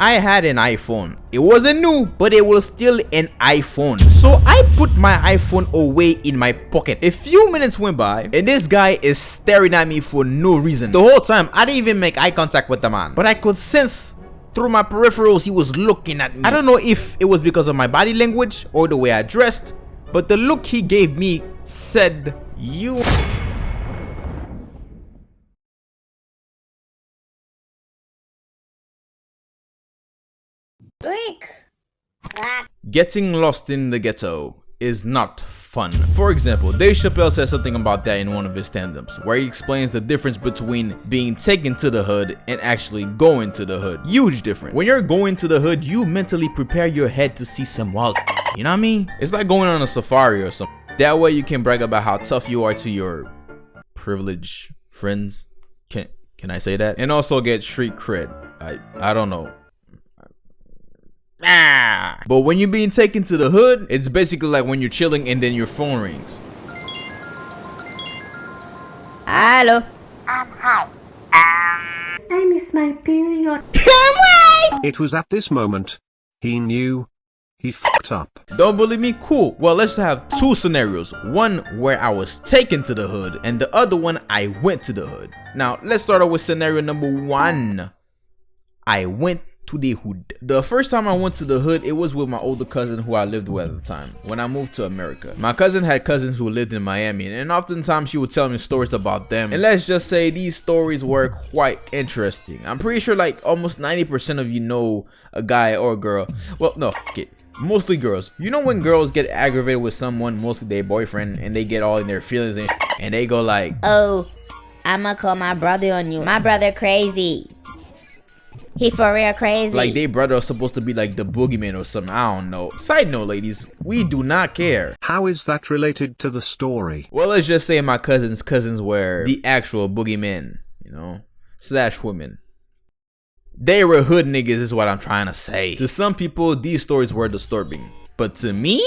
I had an iPhone. It wasn't new, but it was still an iPhone. So I put my iPhone away in my pocket. A few minutes went by and this guy is staring at me for no reason. The whole time I didn't even make eye contact with the man, but I could sense through my peripherals he was looking at me. I don't know if it was because of my body language or the way I dressed, but the look he gave me said, you getting lost in the ghetto is not fun. For example, Dave Chappelle says something about that in one of his stand-ups, where he explains the difference between being taken to the hood and actually going to the hood. Huge difference. When you're going to the hood, you mentally prepare your head to see some wild, you know what I mean? It's like going on a safari or something. That way you can brag about how tough you are to your privileged friends. Can I say that? And also get street cred. I don't know. But when you're being taken to the hood, it's basically like when you're chilling and then your phone rings. Hello. Hi. I miss my period. It was at this moment he knew he fucked up. Don't believe me? Cool. Well, let's have two scenarios. One where I was taken to the hood and the other one I went to the hood. Now, let's start off with scenario number one. I went to the hood. The first time I went to the hood, it was with my older cousin who I lived with at the time when I moved to America. My cousin had cousins who lived in Miami, and oftentimes she would tell me stories about them, and let's just say these stories were quite interesting. I'm pretty sure like almost 90% of you know a guy or a girl. Well, no, okay, mostly girls. You know when girls get aggravated with someone, mostly their boyfriend, and they get all in their feelings and they go like, oh, I'ma call my brother on you. My brother crazy. He for real crazy. Like they brother is supposed to be like the boogeyman or something. I don't know. Side note, ladies, we do not care. How is that related to the story? Well, let's just say my cousins were the actual boogeymen, you know, slash women. They were hood niggas is what I'm trying to say. To some people, these stories were disturbing. But to me,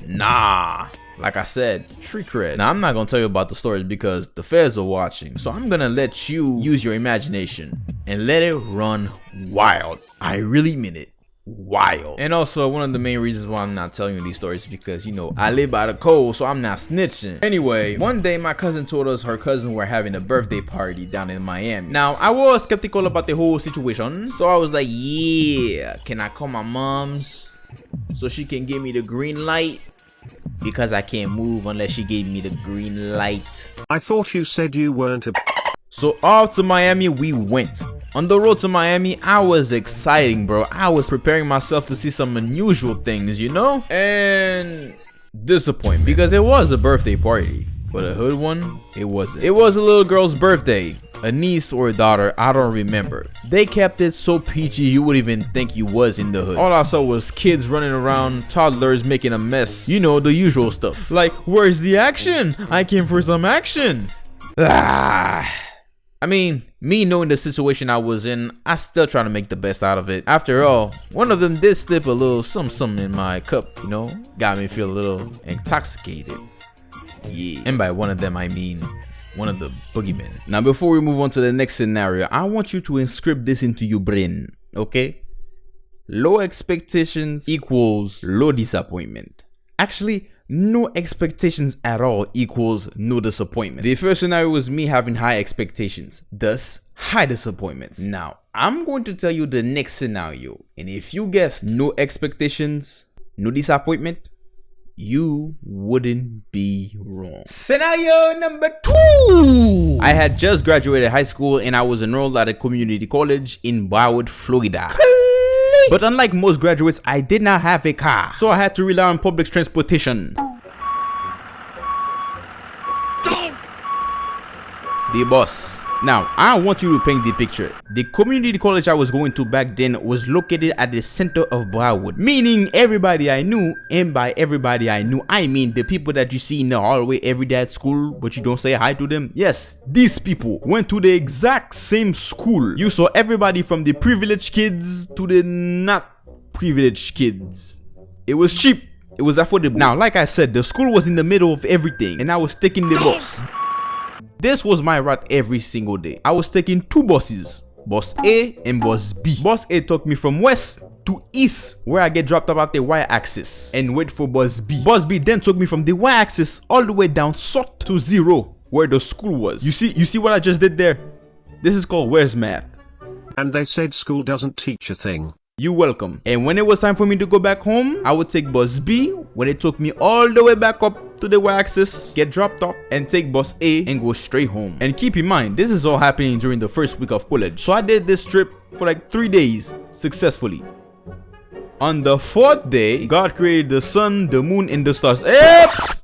nah. Like I said, street cred. Now, I'm not gonna tell you about the stories because the feds are watching. So I'm gonna let you use your imagination and let it run wild. I really mean it. Wild. And also, one of the main reasons why I'm not telling you these stories is because, you know, I live by the code, so I'm not snitching. Anyway, one day my cousin told us her cousins were having a birthday party down in Miami. Now, I was skeptical about the whole situation, so I was like, yeah, can I call my mom's so she can give me the green light? Because I can't move unless she gave me the green light. I thought you said you weren't a... So off to Miami we went. On the road to Miami, I was exciting, bro. I was preparing myself to see some unusual things, you know? And disappointment, because it was a birthday party. But a hood one, it wasn't. It was a little girl's birthday. A niece or a daughter, I don't remember. They kept it so PG you wouldn't even think you was in the hood. All I saw was kids running around, toddlers making a mess. You know, the usual stuff. Like, where's the action? I came for some action. I mean, me knowing the situation I was in, I still trying to make the best out of it. After all, one of them did slip a little something in my cup, you know? Got me feel a little intoxicated. Yeah. And by one of them, I mean one of the boogeymen. Now, before we move on to the next scenario, I want you to inscript this into your brain, okay? Low expectations equals low disappointment. Actually, no expectations at all equals no disappointment. The first scenario was me having high expectations, thus high disappointments. Now, I'm going to tell you the next scenario, and if you guessed no expectations, no disappointment, you wouldn't be wrong. Scenario number 2. I had just graduated high school and I was enrolled at a community college in Broward, Florida. But unlike most graduates, I did not have a car, so I had to rely on public transportation. The bus. Now, I want you to paint the picture. The community college I was going to back then was located at the center of Broward, meaning everybody I knew, and by everybody I knew, I mean the people that you see in the hallway every day at school, but you don't say hi to them. Yes, these people went to the exact same school. You saw everybody from the privileged kids to the not privileged kids. It was cheap. It was affordable. Now, like I said, the school was in the middle of everything, and I was taking the bus. This was my route every single day. I was taking 2 buses. Bus A and Bus B. Bus A took me from west to east, where I get dropped off at the y-axis and wait for Bus B. Bus B then took me from the y-axis all the way down south to 0, where the school was. You see what I just did there? This is called Wherzmario. And they said school doesn't teach a thing. You welcome. And when it was time for me to go back home, I would take Bus B when it took me all the way back up to the y-axis, get dropped off, and take Bus A and go straight home. And keep in mind, this is all happening during the first week of college. So I did this trip for like 3 days successfully. On the 4th day, God created the sun, the moon, and the stars. Oops!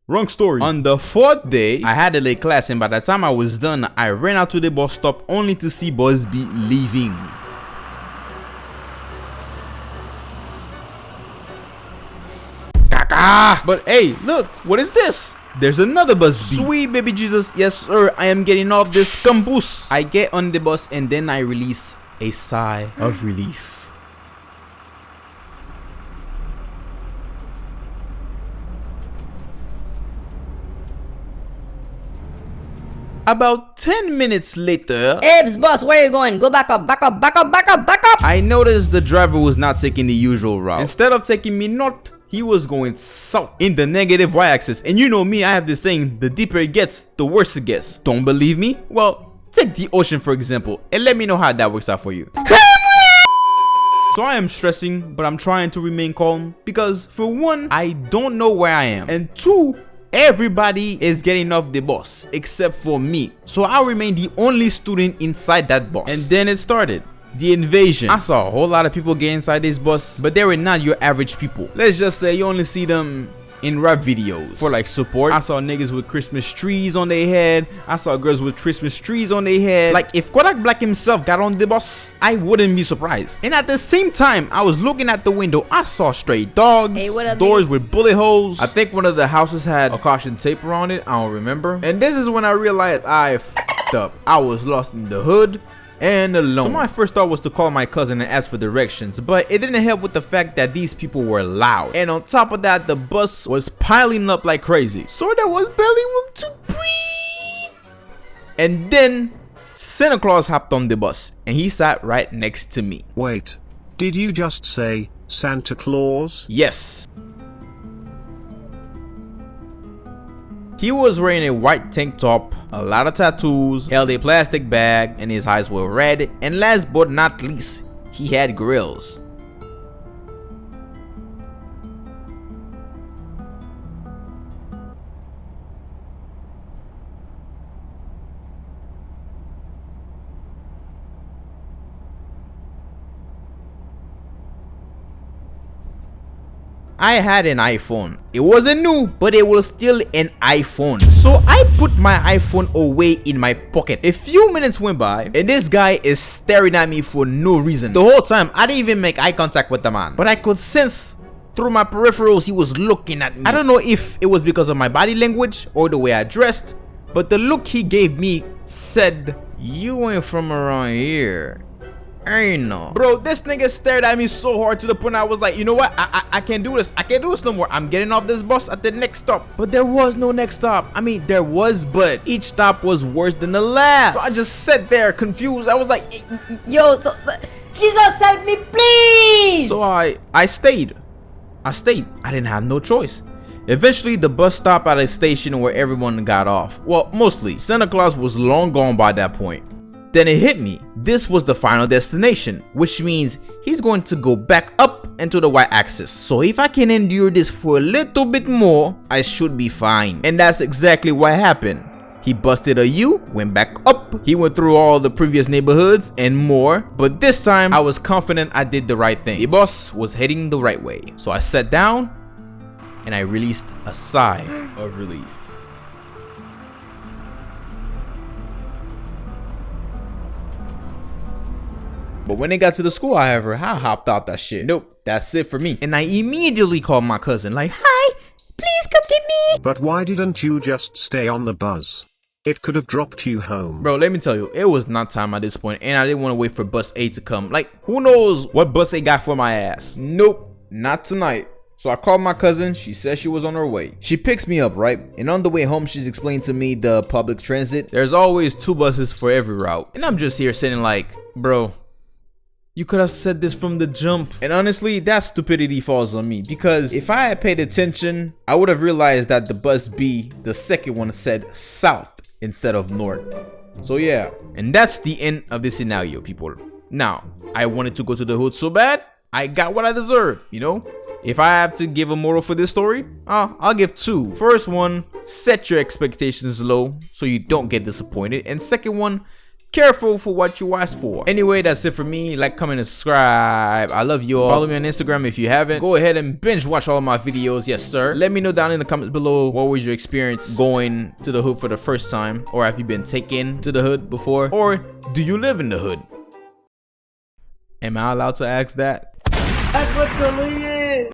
Wrong story. On the 4th day, I had a late class, and by the time I was done, I ran out to the bus stop only to see Bus B leaving. But hey, look, what is this? There's another Bus B. Sweet baby Jesus, yes sir, I am getting off this campus. I get on the bus and then I release a sigh of relief. About 10 minutes later, Abes, boss, where are you going? Go back up, back up, back up, back up, back up. I noticed the driver was not taking the usual route. Instead of taking me north, he was going south in the negative y-axis. And you know me, I have this saying, the deeper it gets, the worse it gets. Don't believe me? Well, take the ocean for example, and let me know how that works out for you. So I am stressing, but I'm trying to remain calm because for one, I don't know where I am, and two, everybody is getting off the bus except for me. So I'll remain the only student inside that bus. And then it started. The invasion. I saw a whole lot of people get inside this bus, but they were not your average people. Let's just say you only see them in rap videos for like support. I saw niggas with Christmas trees on their head. I saw girls with Christmas trees on their head. Like if Kodak Black himself got on the bus, I wouldn't be surprised. And at the same time, I was looking at the window. I saw stray dogs, Hey, what up, doors with bullet holes. I think one of the houses had a caution tape around it. I don't remember. And this is when I realized I f***ed up. I was lost in the hood and alone. So my first thought was to call my cousin and ask for directions, but it didn't help with the fact that these people were loud, and on top of that, the bus was piling up like crazy, so there was barely room to breathe. And then Santa Claus hopped on the bus and he sat right next to me. Wait, did you just say Santa Claus? Yes. He was wearing a white tank top, a lot of tattoos, held a plastic bag, and his eyes were red, and last but not least, he had grills. I had an iPhone. It wasn't new, but it was still an iPhone. So I put my iPhone away in my pocket. A few minutes went by and this guy is staring at me for no reason. The whole time, I didn't even make eye contact with the man, but I could sense through my peripherals he was looking at me. I don't know if it was because of my body language or the way I dressed, but the look he gave me said, "You ain't from around here." I know. Bro, this nigga stared at me so hard to the point I was like, you know what? I can't do this. I can't do this no more. I'm getting off this bus at the next stop. But there was no next stop. I mean, there was, but each stop was worse than the last. So I just sat there confused. I was like, Yo, Jesus help me, please. So I stayed. I didn't have no choice. Eventually, the bus stopped at a station where everyone got off. Well, mostly. Santa Claus was long gone by that point. Then it hit me. This was the final destination, which means he's going to go back up into the y-axis. So if I can endure this for a little bit more, I should be fine. And that's exactly what happened. He busted a U, went back up. He went through all the previous neighborhoods and more. But this time, I was confident I did the right thing. The bus was heading the right way. So I sat down and I released a sigh of relief. But when it got to the school, however, I hopped out that shit. Nope, that's it for me. And I immediately called my cousin like, "Hi, please come get me." But why didn't you just stay on the bus? It could have dropped you home. Bro, let me tell you, it was not time at this point, and I didn't want to wait for bus A to come. Like, who knows what bus A got for my ass? Nope, not tonight. So I called my cousin. She said she was on her way. She picks me up, right? And on the way home, she's explained to me the public transit. There's always 2 buses for every route. And I'm just here sitting like, Bro, you could have said this from the jump. And honestly, that stupidity falls on me, because if I had paid attention, I would have realized that the bus B, the second one, said south instead of north. So yeah, and that's the end of this scenario, people. Now, I wanted to go to the hood so bad, I got what I deserve, you know? If I have to give a moral for this story, I'll give two. First one, set your expectations low so you don't get disappointed. And second one, careful for what you ask for. Anyway, that's it for me. Like, comment, and subscribe. I love you all. Follow me on Instagram if you haven't. Go ahead and binge watch all of my videos. Yes, sir. Let me know down in the comments below, what was your experience going to the hood for the first time? Or have you been taken to the hood before? Or do you live in the hood? Am I allowed to ask that? That's what the lead is.